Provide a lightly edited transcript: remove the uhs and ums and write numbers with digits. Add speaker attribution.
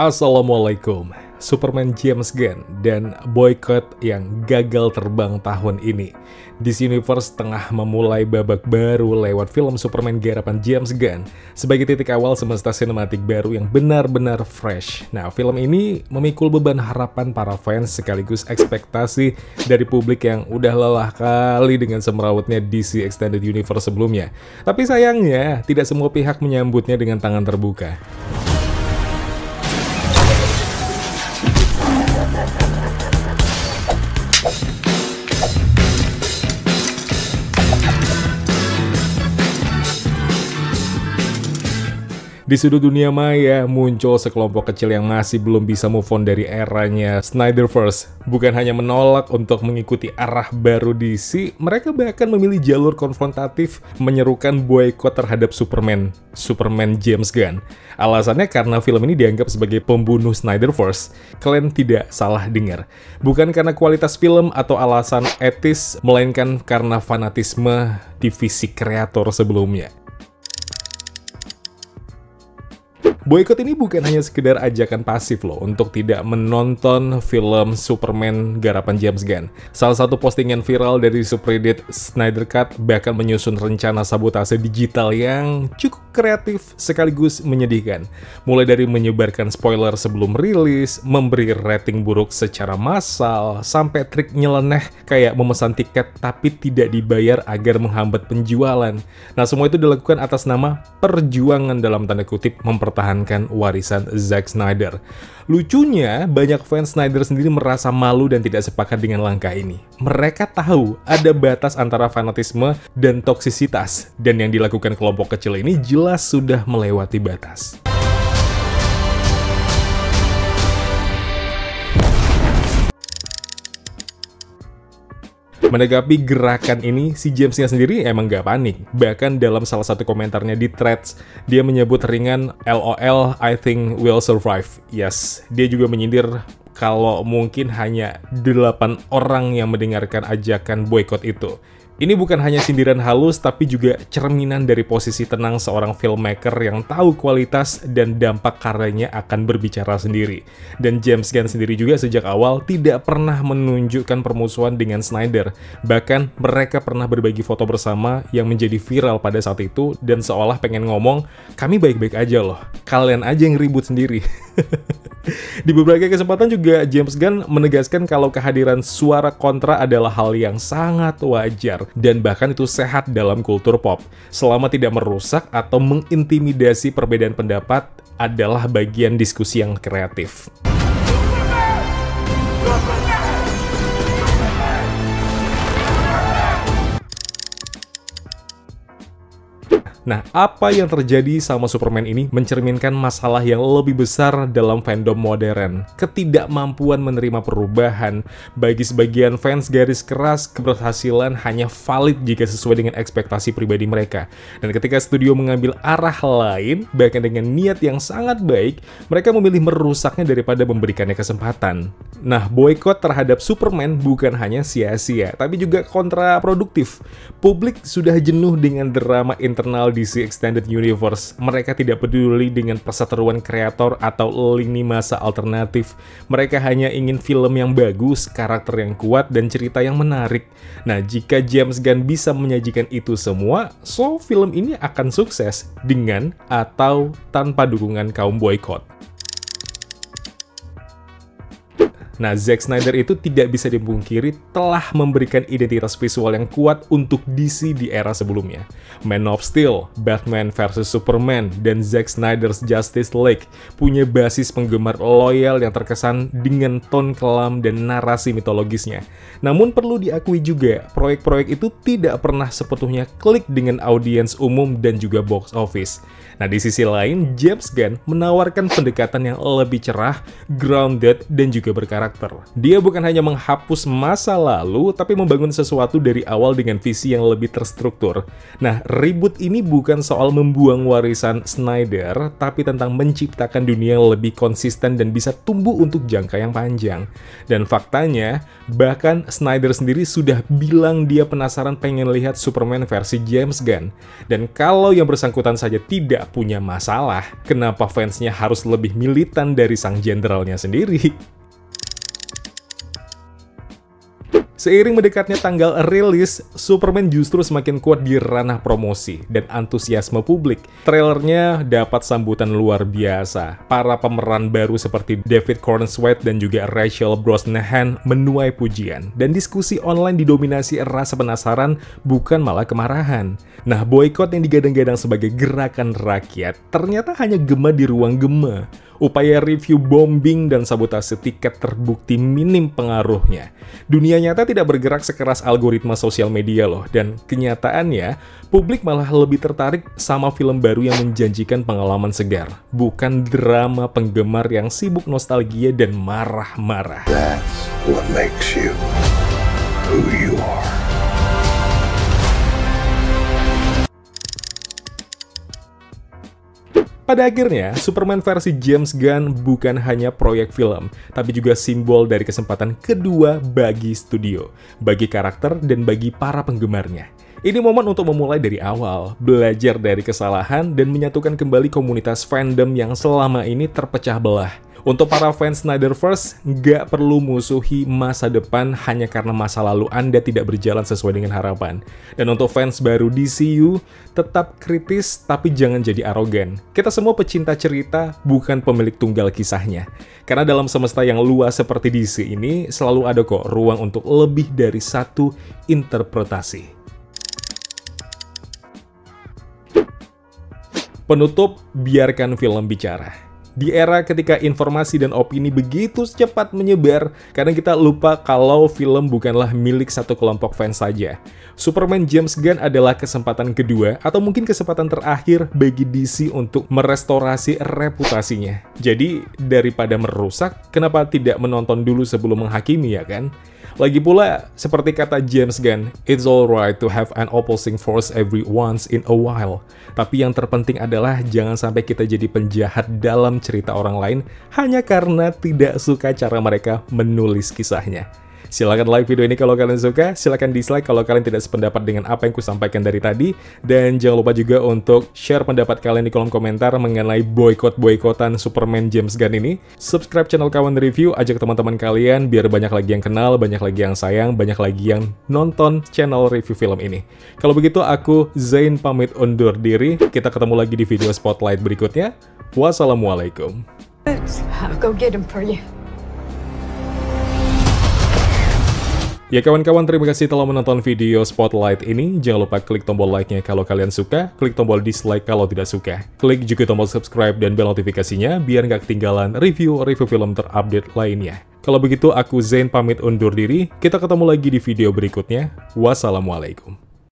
Speaker 1: Assalamualaikum. Superman James Gunn dan boykot yang gagal terbang tahun ini. DC Universe tengah memulai babak baru lewat film Superman garapan James Gunn sebagai titik awal semesta sinematik baru yang benar-benar fresh. Nah, film ini memikul beban harapan para fans sekaligus ekspektasi dari publik yang udah lelah kali dengan semrawutnya DC Extended Universe sebelumnya. Tapi sayangnya, tidak semua pihak menyambutnya dengan tangan terbuka. Di sudut dunia maya, muncul sekelompok kecil yang masih belum bisa move on dari eranya Snyderverse. Bukan hanya menolak untuk mengikuti arah baru DC, mereka bahkan memilih jalur konfrontatif menyerukan boykot terhadap Superman James Gunn. Alasannya karena film ini dianggap sebagai pembunuh Snyderverse. Kalian tidak salah dengar. Bukan karena kualitas film atau alasan etis, melainkan karena fanatisme divisi kreator sebelumnya. Boykot ini bukan hanya sekedar ajakan pasif loh untuk tidak menonton film Superman garapan James Gunn. Salah satu postingan viral dari subreddit Snyder Cut bahkan menyusun rencana sabotase digital yang cukup kreatif sekaligus menyedihkan. Mulai dari menyebarkan spoiler sebelum rilis, memberi rating buruk secara massal, sampai trik nyeleneh kayak memesan tiket tapi tidak dibayar agar menghambat penjualan. Nah, semua itu dilakukan atas nama perjuangan dalam tanda kutip mempertahankan warisan Zack Snyder. Lucunya, banyak fans Snyder sendiri merasa malu dan tidak sepakat dengan langkah ini. Mereka tahu ada batas antara fanatisme dan toksisitas, dan yang dilakukan kelompok kecil ini jelas sudah melewati batas. Menanggapi gerakan ini, si Jamesnya sendiri emang gak panik. Bahkan dalam salah satu komentarnya di Threads, dia menyebut ringan, "LOL, I think we'll survive." Yes, dia juga menyindir kalau mungkin hanya 8 orang yang mendengarkan ajakan boykot itu. Ini bukan hanya sindiran halus, tapi juga cerminan dari posisi tenang seorang filmmaker yang tahu kualitas dan dampak karyanya akan berbicara sendiri. Dan James Gunn sendiri juga sejak awal tidak pernah menunjukkan permusuhan dengan Snyder. Bahkan mereka pernah berbagi foto bersama yang menjadi viral pada saat itu dan seolah pengen ngomong, "Kami baik-baik aja loh, kalian aja yang ribut sendiri." Di beberapa kesempatan juga James Gunn menegaskan kalau kehadiran suara kontra adalah hal yang sangat wajar dan bahkan itu sehat dalam kultur pop. Selama tidak merusak atau mengintimidasi perbedaan pendapat adalah bagian diskusi yang kreatif. Nah, apa yang terjadi sama Superman ini mencerminkan masalah yang lebih besar dalam fandom modern. Ketidakmampuan menerima perubahan. Bagi sebagian fans garis keras, keberhasilan hanya valid jika sesuai dengan ekspektasi pribadi mereka. Dan ketika studio mengambil arah lain, bahkan dengan niat yang sangat baik, mereka memilih merusaknya daripada memberikannya kesempatan. Nah, boykot terhadap Superman bukan hanya sia-sia, tapi juga kontraproduktif. Publik sudah jenuh dengan drama internal DC Extended Universe. Mereka tidak peduli dengan perseteruan kreator atau lini masa alternatif. Mereka hanya ingin film yang bagus, karakter yang kuat, dan cerita yang menarik. Nah, jika James Gunn bisa menyajikan itu semua, so film ini akan sukses dengan atau tanpa dukungan kaum boykot. Nah, Zack Snyder itu tidak bisa dipungkiri telah memberikan identitas visual yang kuat untuk DC di era sebelumnya. Man of Steel, Batman vs Superman, dan Zack Snyder's Justice League punya basis penggemar loyal yang terkesan dengan tone kelam dan narasi mitologisnya. Namun perlu diakui juga, proyek-proyek itu tidak pernah sepenuhnya klik dengan audiens umum dan juga box office. Nah, di sisi lain, James Gunn menawarkan pendekatan yang lebih cerah, grounded, dan juga berkarakter. karakter. Dia bukan hanya menghapus masa lalu, tapi membangun sesuatu dari awal dengan visi yang lebih terstruktur. Nah, reboot ini bukan soal membuang warisan Snyder, tapi tentang menciptakan dunia yang lebih konsisten dan bisa tumbuh untuk jangka yang panjang. Dan faktanya, bahkan Snyder sendiri sudah bilang dia penasaran pengen lihat Superman versi James Gunn. Dan kalau yang bersangkutan saja tidak punya masalah, kenapa fansnya harus lebih militan dari sang jenderalnya sendiri? Seiring mendekatnya tanggal rilis, Superman justru semakin kuat di ranah promosi dan antusiasme publik. Trailernya dapat sambutan luar biasa. Para pemeran baru seperti David Corenswet dan juga Rachel Brosnahan menuai pujian. Dan diskusi online didominasi rasa penasaran, bukan malah kemarahan. Nah, boykot yang digadang-gadang sebagai gerakan rakyat ternyata hanya gema di ruang gema. Upaya review bombing dan sabotase tiket terbukti minim pengaruhnya. Dunia nyata tidak bergerak sekeras algoritma sosial media loh, dan kenyataannya, publik malah lebih tertarik sama film baru yang menjanjikan pengalaman segar, bukan drama penggemar yang sibuk nostalgia dan marah-marah.
Speaker 2: That's what makes you who you are.
Speaker 1: Pada akhirnya, Superman versi James Gunn bukan hanya proyek film, tapi juga simbol dari kesempatan kedua bagi studio, bagi karakter, dan bagi para penggemarnya. Ini momen untuk memulai dari awal, belajar dari kesalahan, dan menyatukan kembali komunitas fandom yang selama ini terpecah belah. Untuk para fans Snyderverse, nggak perlu musuhi masa depan hanya karena masa lalu Anda tidak berjalan sesuai dengan harapan. Dan untuk fans baru DCU, tetap kritis tapi jangan jadi arogan. Kita semua pecinta cerita, bukan pemilik tunggal kisahnya. Karena dalam semesta yang luas seperti DC ini, selalu ada kok ruang untuk lebih dari satu interpretasi. Penutup, biarkan film bicara. Di era ketika informasi dan opini begitu cepat menyebar, kadang kita lupa kalau film bukanlah milik satu kelompok fans saja. Superman James Gunn adalah kesempatan kedua, atau mungkin kesempatan terakhir bagi DC untuk merestorasi reputasinya. Jadi, daripada merusak, kenapa tidak menonton dulu sebelum menghakimi, ya kan? Lagi pula, seperti kata James Gunn, it's alright to have an opposing force every once in a while. Tapi yang terpenting adalah jangan sampai kita jadi penjahat dalam cerita orang lain hanya karena tidak suka cara mereka menulis kisahnya. Silahkan like video ini kalau kalian suka, silahkan dislike kalau kalian tidak sependapat dengan apa yang kusampaikan dari tadi, dan jangan lupa juga untuk share pendapat kalian di kolom komentar mengenai boykot-boykotan Superman James Gunn ini. Subscribe channel Kawan Review, ajak teman-teman kalian biar banyak lagi yang kenal, banyak lagi yang sayang, banyak lagi yang nonton channel review film ini. Kalau begitu aku Zain pamit undur diri, kita ketemu lagi di video spotlight berikutnya. Wassalamualaikum.
Speaker 3: I'll go get him for you.
Speaker 1: Ya kawan-kawan, terima kasih telah menonton video Spotlight ini. Jangan lupa klik tombol like-nya kalau kalian suka, klik tombol dislike kalau tidak suka. Klik juga tombol subscribe dan bel notifikasinya biar nggak ketinggalan review-review film terupdate lainnya. Kalau begitu, aku Zain pamit undur diri. Kita ketemu lagi di video berikutnya. Wassalamualaikum.